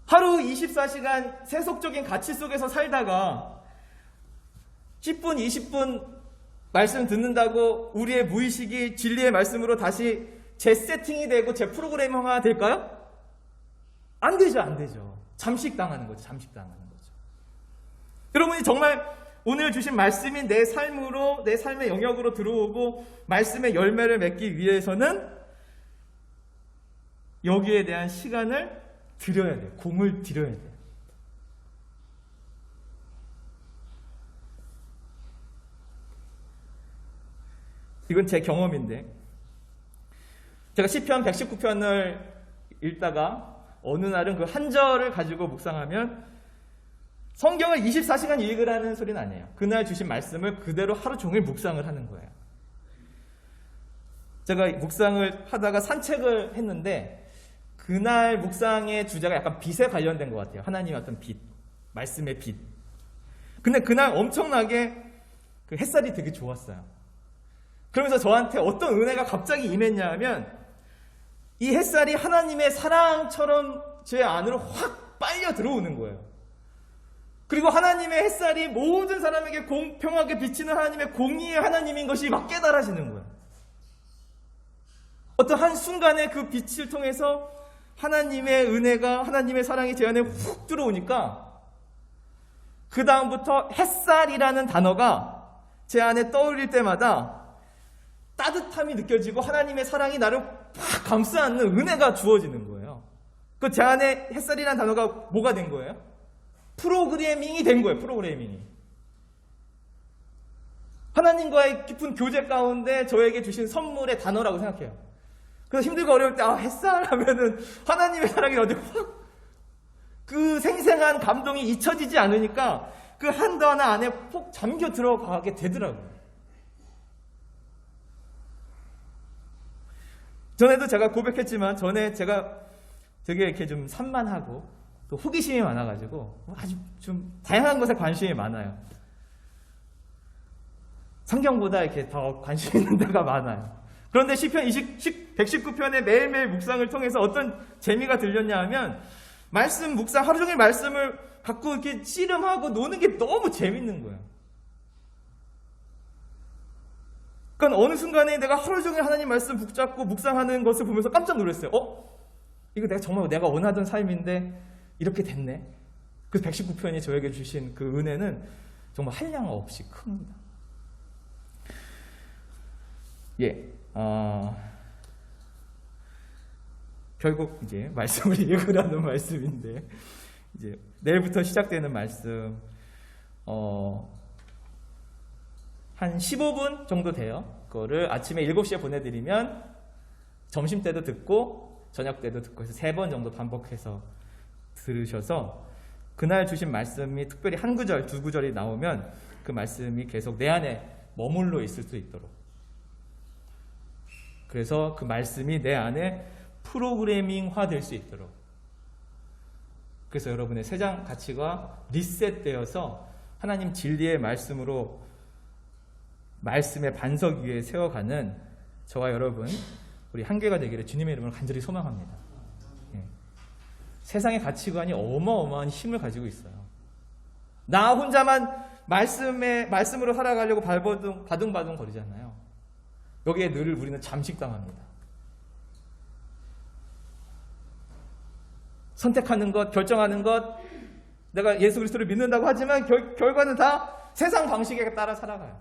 하루 24시간 세속적인 가치 속에서 살다가 10분, 20분 말씀 듣는다고 우리의 무의식이 진리의 말씀으로 다시 재세팅이 되고 재프로그래밍화가 될까요? 안 되죠. 안 되죠. 잠식당하는 거죠. 잠식당하는 거죠. 여러분이 정말 오늘 주신 말씀이 내 삶으로, 내 삶의 영역으로 들어오고 말씀의 열매를 맺기 위해서는 여기에 대한 시간을 들여야 돼요. 공을 들여야 돼요. 이건 제 경험인데 제가 시편 119편을 읽다가 어느 날은 그 한 절을 가지고 묵상하면 성경을 24시간 읽으라는 소리는 아니에요. 그날 주신 말씀을 그대로 하루 종일 묵상을 하는 거예요. 제가 묵상을 하다가 산책을 했는데 그날 묵상의 주제가 약간 빛에 관련된 것 같아요. 하나님의 어떤 빛, 말씀의 빛. 근데 그날 엄청나게 그 햇살이 되게 좋았어요. 그러면서 저한테 어떤 은혜가 갑자기 임했냐 하면 이 햇살이 하나님의 사랑처럼 제 안으로 확 빨려 들어오는 거예요. 그리고 하나님의 햇살이 모든 사람에게 공평하게 비치는 하나님의 공의의 하나님인 것이 막 깨달아지는 거예요. 어떤 한순간에 그 빛을 통해서 하나님의 은혜가, 하나님의 사랑이 제 안에 훅 들어오니까 그 다음부터 햇살이라는 단어가 제 안에 떠올릴 때마다 따뜻함이 느껴지고 하나님의 사랑이 나를 팍 감싸 안는 은혜가 주어지는 거예요. 그 제 안에 햇살이라는 단어가 뭐가 된 거예요? 프로그래밍이 된 거예요. 프로그래밍이. 하나님과의 깊은 교제 가운데 저에게 주신 선물의 단어라고 생각해요. 그래서 힘들고 어려울 때 햇살 하면은 하나님의 사랑이 어디 확 그 생생한 감동이 잊혀지지 않으니까 그 한 단어 안에 폭 잠겨 들어가게 되더라고요. 전에도 제가 고백했지만 전에 제가 되게 이렇게 좀 산만하고 또 호기심이 많아가지고 아주 좀 다양한 것에 관심이 많아요. 성경보다 이렇게 더 관심 있는 데가 많아요. 그런데 시편 119편의 매일매일 묵상을 통해서 어떤 재미가 들렸냐 하면 말씀 묵상, 하루 종일 말씀을 갖고 이렇게 씨름하고 노는 게 너무 재밌는 거예요. 그러니까 어느 순간에 내가 하루 종일 하나님 말씀 붙잡고 묵상하는 것을 보면서 깜짝 놀랐어요. 이거 내가 정말 내가 원하던 삶인데 이렇게 됐네. 그 119편이 저에게 주신 그 은혜는 정말 한량 없이 큽니다. 예, 결국 이제 말씀을 읽으라는 말씀인데, 이제 내일부터 시작되는 말씀, 한 15분 정도 돼요. 그거를 아침에 7시에 보내드리면 점심 때도 듣고 저녁 때도 듣고 해서 3번 정도 반복해서 들으셔서 그날 주신 말씀이 특별히 한 구절, 두 구절이 나오면 그 말씀이 계속 내 안에 머물러 있을 수 있도록, 그래서 그 말씀이 내 안에 프로그래밍화 될 수 있도록, 그래서 여러분의 세상 가치가 리셋되어서 하나님 진리의 말씀으로 말씀의 반석 위에 세워가는 저와 여러분, 우리 한계가 되기를 주님의 이름으로 간절히 소망합니다. 예. 세상의 가치관이 어마어마한 힘을 가지고 있어요. 나 혼자만 말씀으로 살아가려고 바둥바둥 거리잖아요. 여기에 늘 우리는 잠식당합니다. 선택하는 것, 결정하는 것, 내가 예수 그리스도를 믿는다고 하지만 결과는 다 세상 방식에 따라 살아가요.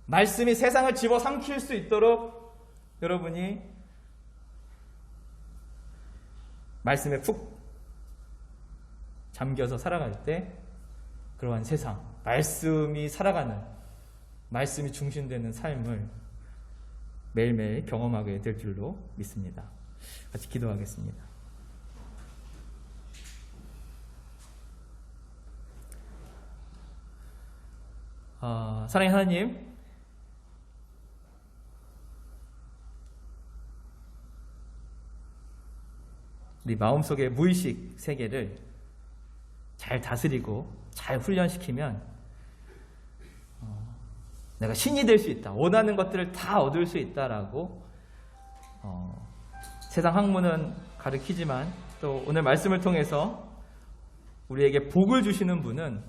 말씀이 세상을 집어삼킬 수 있도록 여러분이 말씀에 푹 잠겨서 살아갈 때 그러한 세상, 말씀이 살아가는, 말씀이 중심되는 삶을 매일매일 경험하게 될 줄로 믿습니다. 같이 기도하겠습니다. 사랑의 하나님, 우리 마음속의 무의식 세계를 잘 다스리고 잘 훈련시키면 내가 신이 될 수 있다, 원하는 것들을 다 얻을 수 있다라고 세상 학문은 가르치지만 또 오늘 말씀을 통해서 우리에게 복을 주시는 분은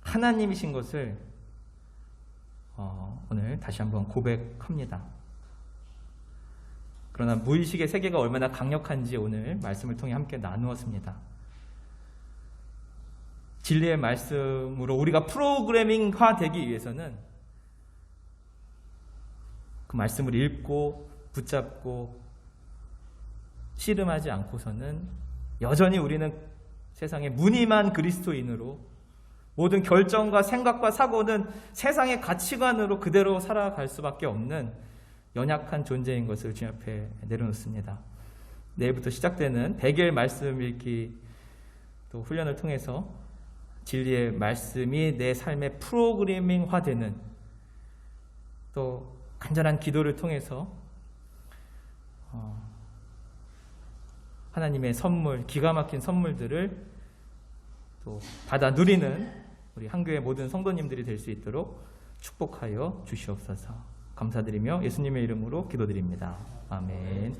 하나님이신 것을 오늘 다시 한번 고백합니다. 그러나 무의식의 세계가 얼마나 강력한지 오늘 말씀을 통해 함께 나누었습니다. 진리의 말씀으로 우리가 프로그래밍화 되기 위해서는 그 말씀을 읽고 붙잡고 씨름하지 않고서는 여전히 우리는 세상의 무늬만 그리스도인으로, 모든 결정과 생각과 사고는 세상의 가치관으로 그대로 살아갈 수밖에 없는 연약한 존재인 것을 주님 앞에 내려놓습니다. 내일부터 시작되는 100일 말씀 읽기 또 훈련을 통해서 진리의 말씀이 내 삶의 프로그래밍화되는, 또 간절한 기도를 통해서 하나님의 선물, 기가 막힌 선물들을 또 받아 누리는 우리 한교회 모든 성도님들이 될 수 있도록 축복하여 주시옵소서. 감사드리며 예수님의 이름으로 기도드립니다. 아멘.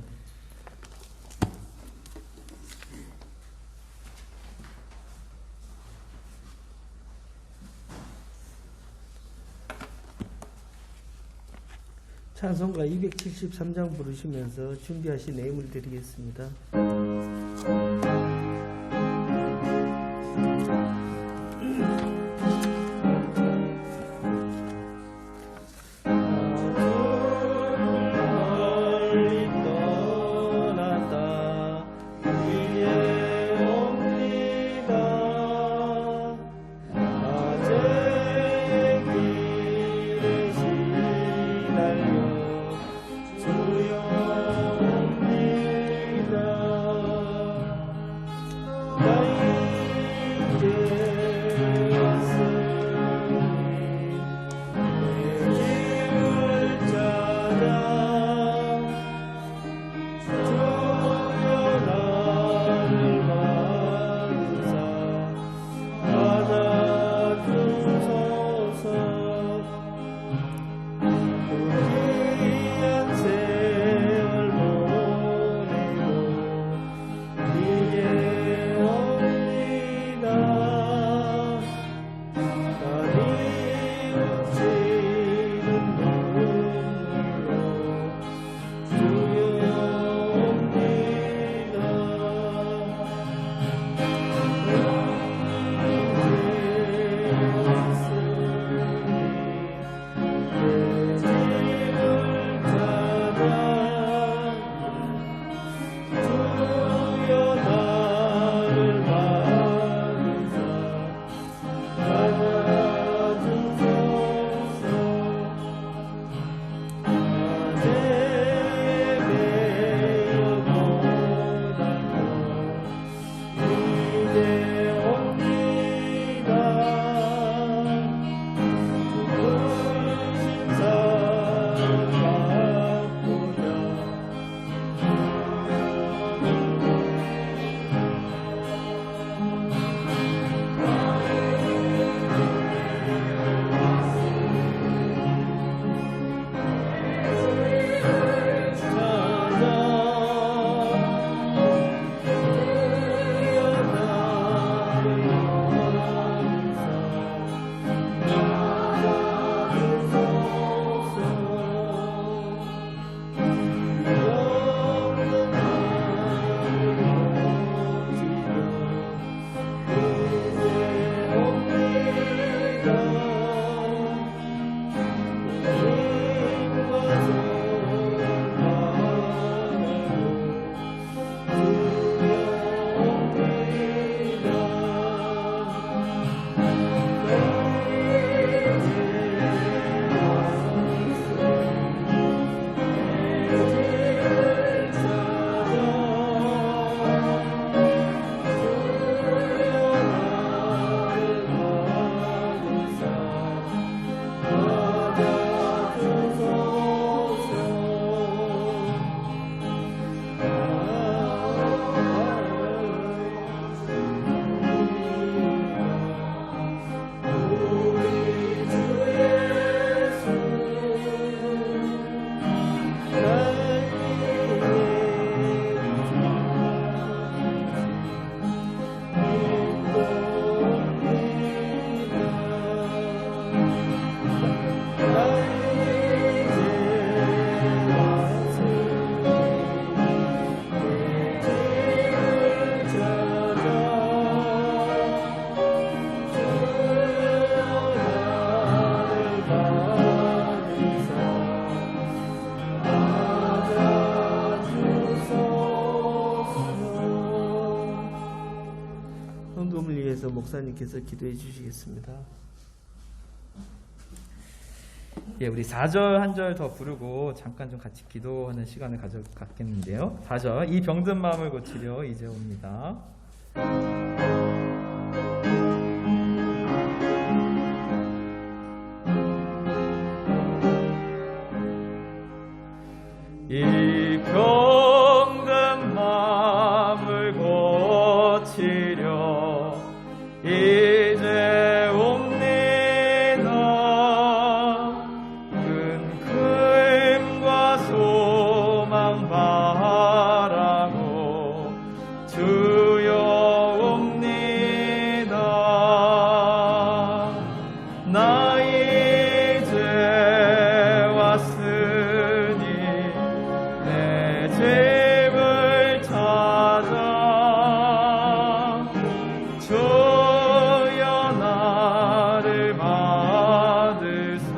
찬송가 273장 부르시면서 준비하신 예물 드리겠습니다. 목사님께서 기도해 주시겠습니다. 예, 우리 4절 한 절 더 부르고 잠깐 좀 같이 기도하는 시간을 가져갔겠는데요. 4절, 이 병든 마음을 고치려 이제 옵니다. 이 병든 마음을 고치려 이제 옵니다. 큰 소망 바라고 주여 옵니다. 나 이제 왔으니 내 집을 찾아 주여 나를 받으사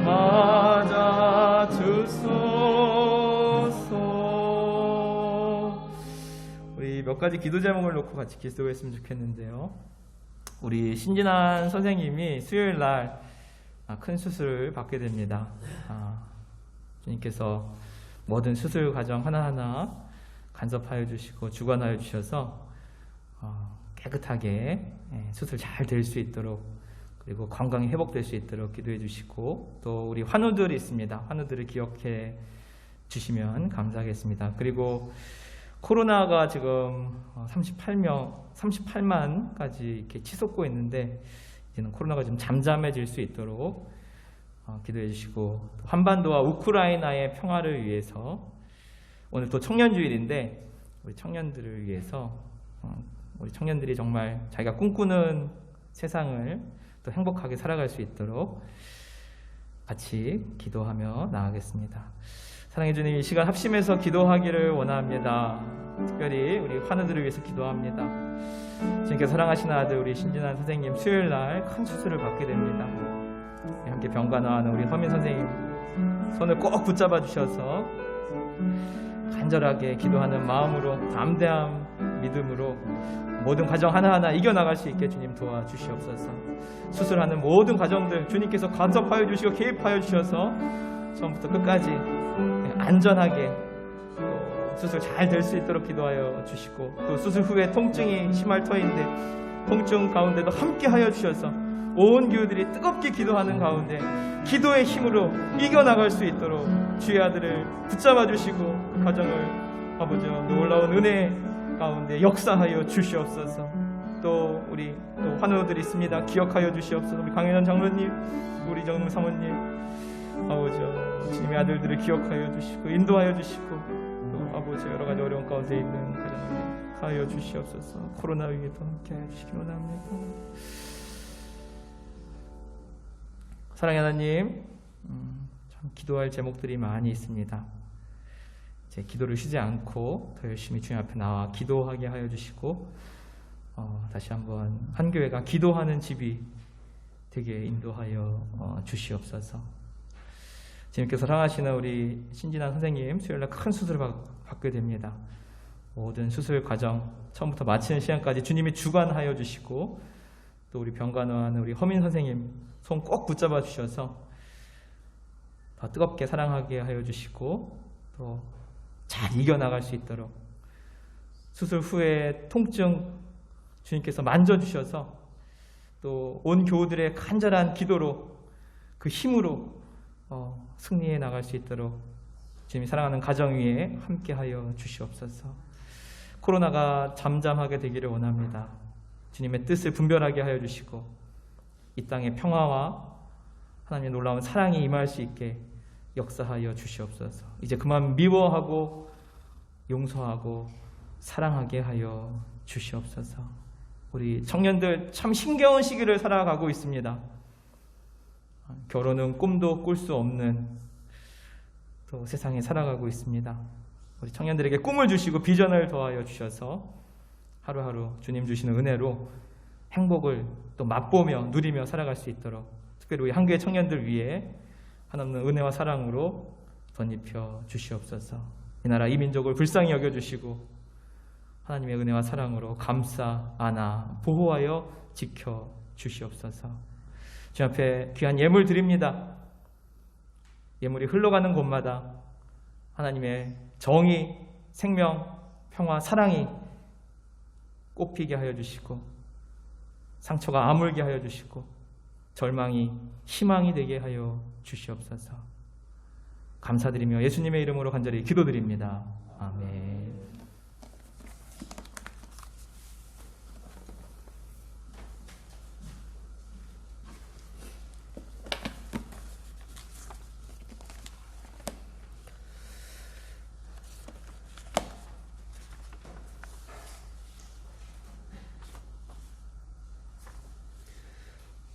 맞아 주소서. 우리 몇 가지 기도 제목을 놓고 같이 기도했으면 좋겠는데요. 우리 신진환 선생님이 수요일 날 큰 수술을 받게 됩니다. 주님께서 모든 수술 과정 하나하나 간섭하여 주시고 주관하여 주셔서 깨끗하게 수술 잘 될 수 있도록, 그리고 건강이 회복될 수 있도록 기도해 주시고, 또 우리 환우들이 있습니다. 환우들을 기억해 주시면 감사하겠습니다. 그리고 코로나가 지금 38만까지 이렇게 치솟고 있는데, 이제는 코로나가 좀 잠잠해질 수 있도록 기도해 주시고, 한반도와 우크라이나의 평화를 위해서, 오늘 또 청년주일인데 우리 청년들을 위해서 우리 청년들이 정말 자기가 꿈꾸는 세상을 또 행복하게 살아갈 수 있도록 같이 기도하며 나아가겠습니다. 사랑해 주님, 이 시간 합심해서 기도하기를 원합니다. 특별히 우리 환우들을 위해서 기도합니다. 주님께 사랑하시는 아들 우리 신진환 선생님 수요일 날 큰 수술을 받게 됩니다. 함께 병간호하는 우리 허민 선생님 손을 꼭 붙잡아 주셔서 간절하게 기도하는 마음으로, 담대한 믿음으로 모든 과정 하나하나 이겨나갈 수 있게 주님 도와주시옵소서. 수술하는 모든 과정들 주님께서 간섭하여 주시고 개입하여 주셔서 처음부터 끝까지 안전하게 수술 잘 될 수 있도록 기도하여 주시고, 또 수술 후에 통증이 심할 터인데 통증 가운데도 함께 하여 주셔서 온 교우들이 뜨겁게 기도하는 가운데 기도의 힘으로 이겨나갈 수 있도록 주의 아들을 붙잡아 주시고 그 가정을 아버지 놀라운 은혜 가운데 역사하여 주시옵소서. 또 우리 또 환우들 있습니다. 기억하여 주시옵소서. 우리 강현원 장로님, 우리 정무 사모님, 아버지 주님의 아들들을 기억하여 주시고 인도하여 주시고, 또 아버지 여러 가지 어려운 가운데 있는 가정을 하여 주시옵소서. 코로나 위기도 함께하여 주시기 원합니다. 사랑의 하나님, 참 기도할 제목들이 많이 있습니다. 제 기도를 쉬지 않고 더 열심히 주님 앞에 나와 기도하게 하여 주시고, 다시 한번 한 교회가 기도하는 집이 되게 인도하여 주시옵소서. 주님께서 사랑하시는 우리 신진아 선생님, 수요일날 큰 수술을 받게 됩니다. 모든 수술 과정 처음부터 마치는 시간까지 주님이 주관하여 주시고, 또 우리 병간호하는 우리 허민 선생님 손 꼭 붙잡아 주셔서 더 뜨겁게 사랑하게 하여 주시고, 또 잘 이겨나갈 수 있도록 수술 후에 통증 주님께서 만져주셔서 또 온 교우들의 간절한 기도로 그 힘으로 승리해 나갈 수 있도록 주님이 사랑하는 가정 위에 함께하여 주시옵소서. 코로나가 잠잠하게 되기를 원합니다. 주님의 뜻을 분별하게 하여 주시고 이 땅의 평화와 하나님의 놀라운 사랑이 임할 수 있게 역사하여 주시옵소서. 이제 그만 미워하고 용서하고 사랑하게 하여 주시옵소서. 우리 청년들 참 힘겨운 시기를 살아가고 있습니다. 결혼은 꿈도 꿀 수 없는 또 세상에 살아가고 있습니다. 우리 청년들에게 꿈을 주시고 비전을 더하여 주셔서 하루하루 주님 주시는 은혜로 행복을 또 맛보며 누리며 살아갈 수 있도록 특별히 우리 한교회 청년들 위해 하나님의 은혜와 사랑으로 덧입혀 주시옵소서. 이 나라 이 민족을 불쌍히 여겨주시고 하나님의 은혜와 사랑으로 감싸 안아 보호하여 지켜 주시옵소서. 주님 앞에 귀한 예물 드립니다. 예물이 흘러가는 곳마다 하나님의 정의, 생명, 평화, 사랑이 꽃피게 하여 주시고 상처가 아물게 하여 주시고 절망이 희망이 되게 하여 주시옵소서. 감사드리며 예수님의 이름으로 간절히 기도드립니다. 아멘.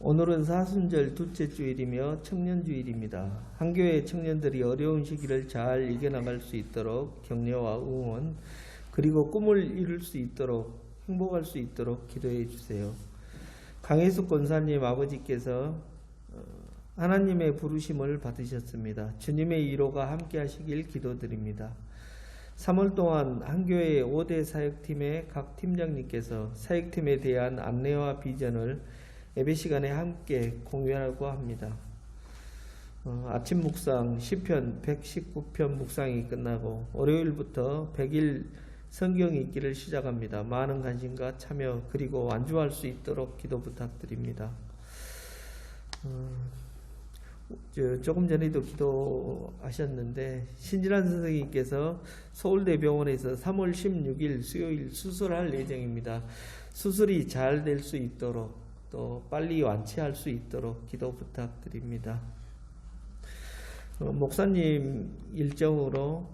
오늘은 사순절 둘째 주일이며 청년주일입니다. 한교회 청년들이 어려운 시기를 잘 이겨나갈 수 있도록 격려와 응원, 그리고 꿈을 이룰 수 있도록 행복할 수 있도록 기도해 주세요. 강혜숙 권사님 아버지께서 하나님의 부르심을 받으셨습니다. 주님의 위로가 함께 하시길 기도드립니다. 3월 동안 한교회 5대 사역팀의 각 팀장님께서 사역팀에 대한 안내와 비전을 예배 시간에 함께 공유하고 합니다. 아침 묵상 시편 119편 묵상이 끝나고 월요일부터 100일 성경 읽기를 시작합니다. 많은 관심과 참여 그리고 완주할 수 있도록 기도 부탁드립니다. 조금 전에도 기도하셨는데 신진환 선생님께서 서울대병원에서 3월 16일 수요일 수술할 예정입니다. 수술이 잘 될 수 있도록 또 빨리 완치할 수 있도록 기도 부탁드립니다. 목사님 일정으로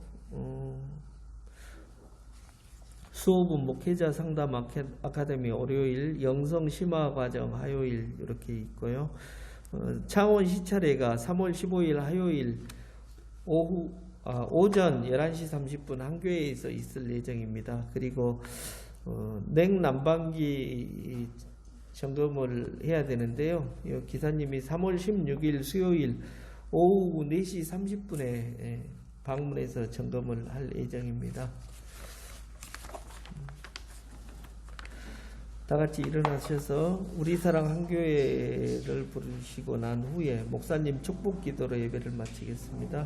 수호부 목회자 상담 아카데미 월요일, 영성 심화 과정 화요일 이렇게 있고요. 창원 시차례가 3월 15일 화요일 오전 11시 30분 한교회에서 있을 예정입니다. 그리고 냉난방기 점검을 해야 되는데요. 기사님이 3월 16일 수요일 오후 4시 30분에 방문해서 점검을 할 예정입니다. 다 같이 일어나셔서 우리 사랑 한교회를 부르시고 난 후에 목사님 축복 기도로 예배를 마치겠습니다.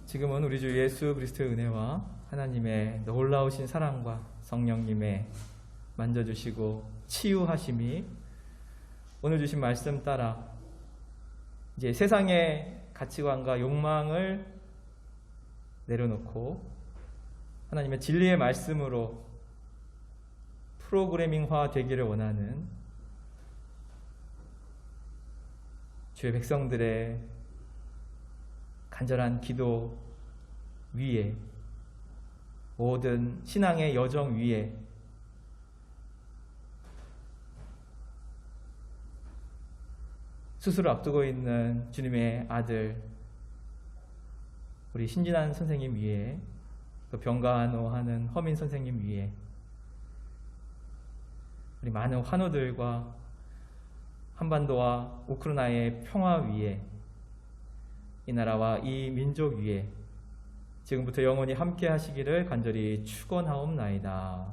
지금은 우리 주 예수 그리스도의 은혜와 하나님의 놀라우신 사랑과 성령님의 만져주시고 치유하심이 오늘 주신 말씀 따라 이제 세상의 가치관과 욕망을 내려놓고 하나님의 진리의 말씀으로 프로그래밍화 되기를 원하는 주의 백성들의 간절한 기도 위에, 모든 신앙의 여정 위에 수술을 앞두고 있는 주님의 아들 우리 신진환 선생님 위에, 또 병간호하는 허민 선생님 위에, 우리 많은 환우들과 한반도와 우크라이나의 평화 위에, 이 나라와 이 민족 위에 지금부터 영원히 함께 하시기를 간절히 축원하옵나이다.